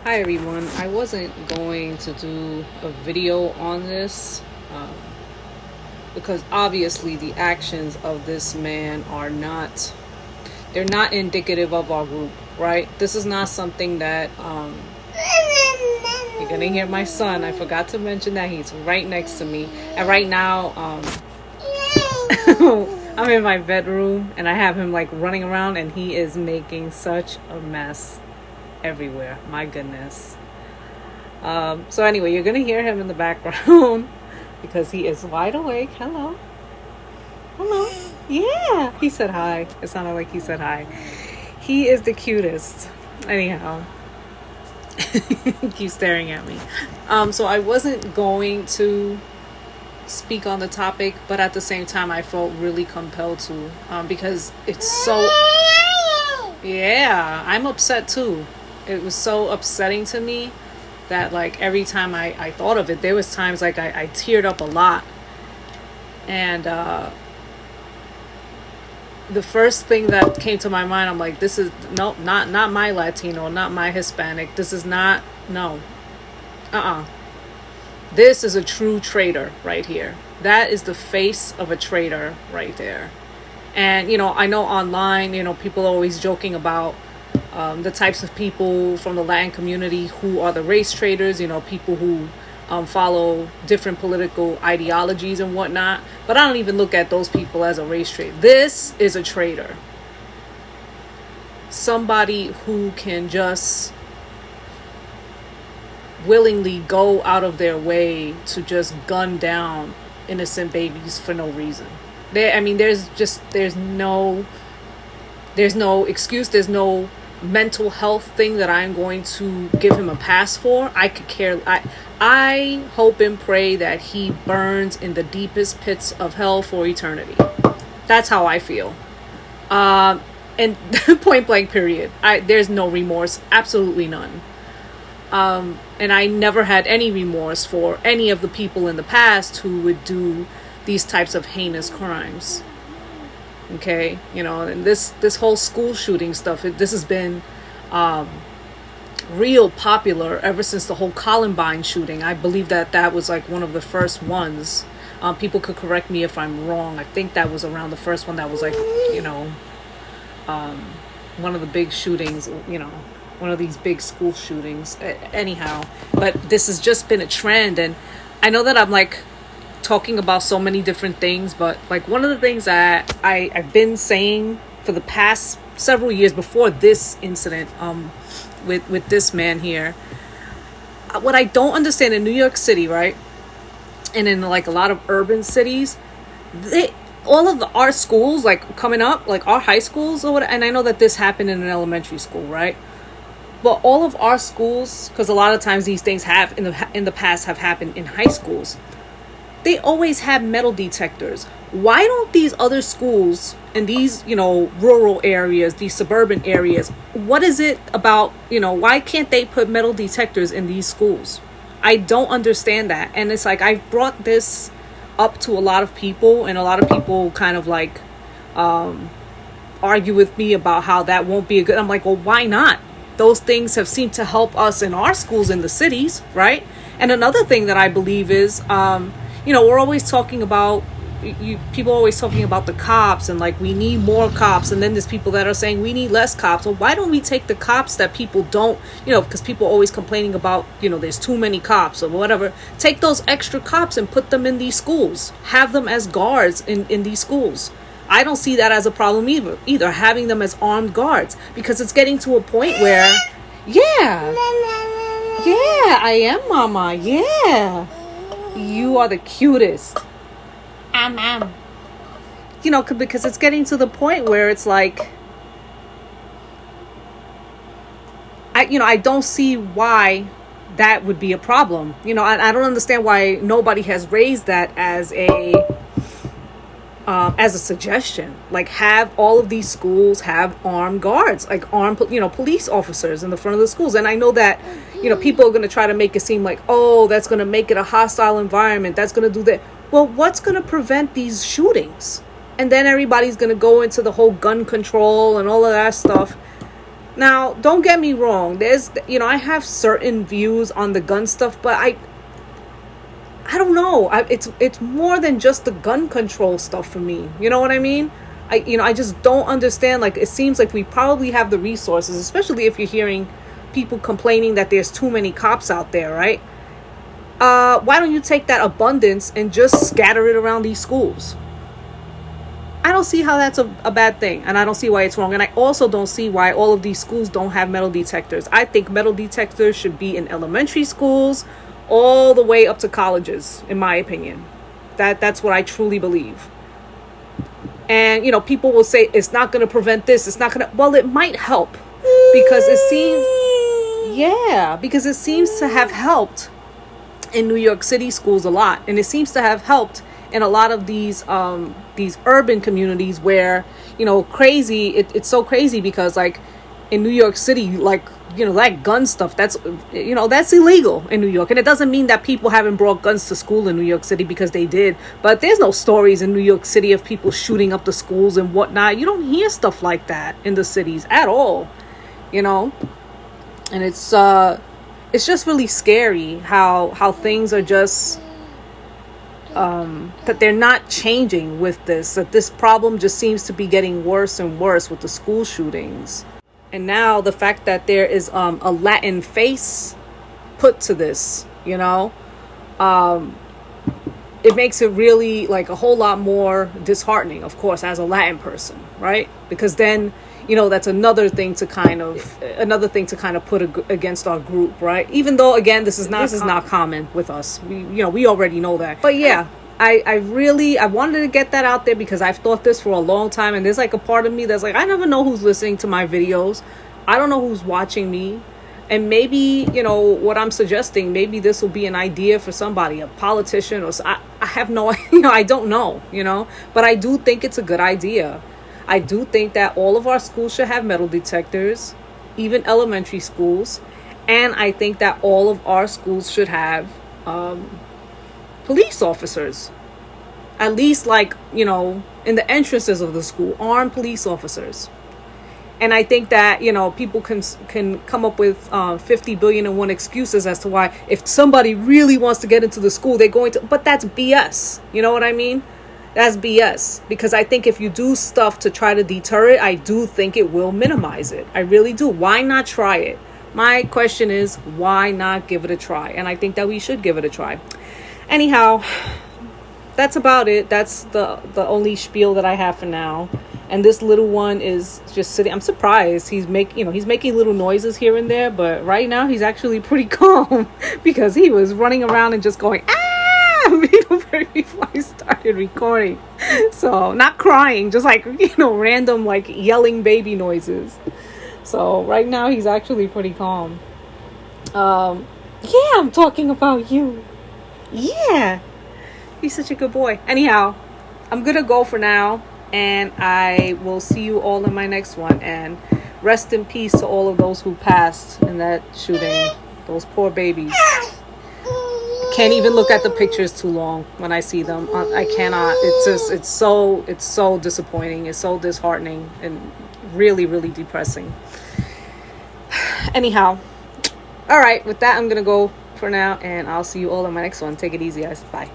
Hi everyone. I wasn't going to do a video on this because obviously the actions of this man are not they're not indicative of our group, right? This is not something that you're gonna hear my son. I forgot to mention that he's right next to me. And right now, I'm in my bedroom and I have him like running around and he is making such a mess everywhere. My goodness. So anyway, you're gonna hear him in the background because he is wide awake. Hello. Hello. Yeah. He said hi. It sounded like he said hi. He is the cutest. Anyhow. Keep staring at me. So I wasn't going to speak on the topic, but at the same time I felt really compelled to. Because it's so yeah, I'm upset too. It was so upsetting to me that like every time I thought of it, there was times like I teared up a lot. And the first thing that came to my mind, I'm like, this is no, not my Latino, not my Hispanic. This is not, no. This is a true traitor right here. That is the face of a traitor right there. And, I know online, people are always joking about the types of people from the Latin community who are the race traitors, people who follow different political ideologies and whatnot. But I don't even look at those people as a race traitor. This is a traitor. Somebody who can just willingly go out of their way to just gun down innocent babies for no reason. There's no excuse. There's no mental health thing that I'm going to give him a pass for. I could care. I hope and pray that he burns in the deepest pits of hell for eternity. That's how I feel. And point blank period. There's no remorse. Absolutely none. And I never had any remorse for any of the people in the past who would do these types of heinous crimes. Okay, and this whole school shooting stuff, this has been real popular ever since the whole Columbine shooting. I believe that was like one of the first ones. People could correct me if I'm wrong. I think that was around the first one that was like, one of the big shootings, one of these big school shootings. Anyhow, but this has just been a trend. And I know that I'm like talking about so many different things, but like one of the things that I've been saying for the past several years before this incident with this man here, what I don't understand in New York City, right, and in like a lot of urban cities, all of our schools like coming up, like our high schools or whatever, and I know that this happened in an elementary school, right? But all of our schools, because a lot of times these things have in the past have happened in high schools, they always have metal detectors. Why don't these other schools in these, rural areas, these suburban areas, what is it about, why can't they put metal detectors in these schools? I don't understand that. And it's like, I've brought this up to a lot of people, and a lot of people kind of like argue with me about how that won't be a good. I'm like, well, why not? Those things have seemed to help us in our schools in the cities, right? And another thing that I believe is, we're always talking about, people are always talking about the cops and like we need more cops, and then there's people that are saying we need less cops. Well, why don't we take the cops that people don't, because people are always complaining about, there's too many cops or whatever. Take those extra cops and put them in these schools. Have them as guards in these schools. I don't see that as a problem either, having them as armed guards, because it's getting to a point where, yeah, I am, Mama, yeah. You are the cutest. Because it's getting to the point where it's like, I don't see why that would be a problem. I don't understand why nobody has raised that as a suggestion. Like, have all of these schools have armed guards, like armed, police officers in the front of the schools. And I know that, people are going to try to make it seem like, oh, that's going to make it a hostile environment. That's going to do that. Well, what's going to prevent these shootings? And then everybody's going to go into the whole gun control and all of that stuff. Now, don't get me wrong. I have certain views on the gun stuff, but I don't know. It's more than just the gun control stuff for me. You know what I mean? I just don't understand. Like, it seems like we probably have the resources, especially if you're hearing people complaining that there's too many cops out there, right? Why don't you take that abundance and just scatter it around these schools? I don't see how that's a bad thing, and I don't see why it's wrong. And I also don't see why all of these schools don't have metal detectors. I think metal detectors should be in elementary schools all the way up to colleges, in my opinion. That's what I truly believe. And, people will say it's not going to prevent this. It's not going to. Well, it might help because it seems to have helped in New York City schools a lot. And it seems to have helped in a lot of these urban communities where, crazy. It's so crazy because, like, in New York City, like, that gun stuff, that's illegal in New York. And it doesn't mean that people haven't brought guns to school in New York City, because they did. But there's no stories in New York City of people shooting up the schools and whatnot. You don't hear stuff like that in the cities at all, And it's just really scary how things are just, that they're not changing with this. That this problem just seems to be getting worse and worse with the school shootings. And now the fact that there is a Latin face put to this, it makes it really, like, a whole lot more disheartening, of course, as a Latin person, right? Because then, that's another thing to kind of put against our group, right? Even though, again, this is not common with us. We already know that. But yeah. I wanted to get that out there because I've thought this for a long time, and there's like a part of me that's like, I never know who's listening to my videos. I don't know who's watching me. And maybe, what I'm suggesting, maybe this will be an idea for somebody, a politician, or I have no, I don't know, but I do think it's a good idea. I do think that all of our schools should have metal detectors, even elementary schools. And I think that all of our schools should have, police officers, at least, like, in the entrances of the school, armed police officers. And I think that, people can come up with 50 billion and one excuses as to why, if somebody really wants to get into the school, they're going to, but that's BS. You know what I mean? That's BS. Because I think if you do stuff to try to deter it, I do think it will minimize it. I really do. Why not try it? My question is, why not give it a try? And I think that we should give it a try. Anyhow, that's about it. That's the only spiel that I have for now. And this little one is just sitting. I'm surprised he's making little noises here and there, but right now he's actually pretty calm because he was running around and just going before I started recording. So, not crying, just like, random, like, yelling baby noises. So right now he's actually pretty calm. I'm talking about you. Yeah, he's such a good boy. Anyhow, I'm gonna go for now, and I will see you all in my next one. And rest in peace to all of those who passed in that shooting. Those poor babies. Can't even look at the pictures too long when I see them. I cannot. It's so disappointing. It's so disheartening and really, really depressing. Anyhow, all right. With that, I'm gonna go for now, and I'll see you all in my next one. Take it easy, guys. Bye.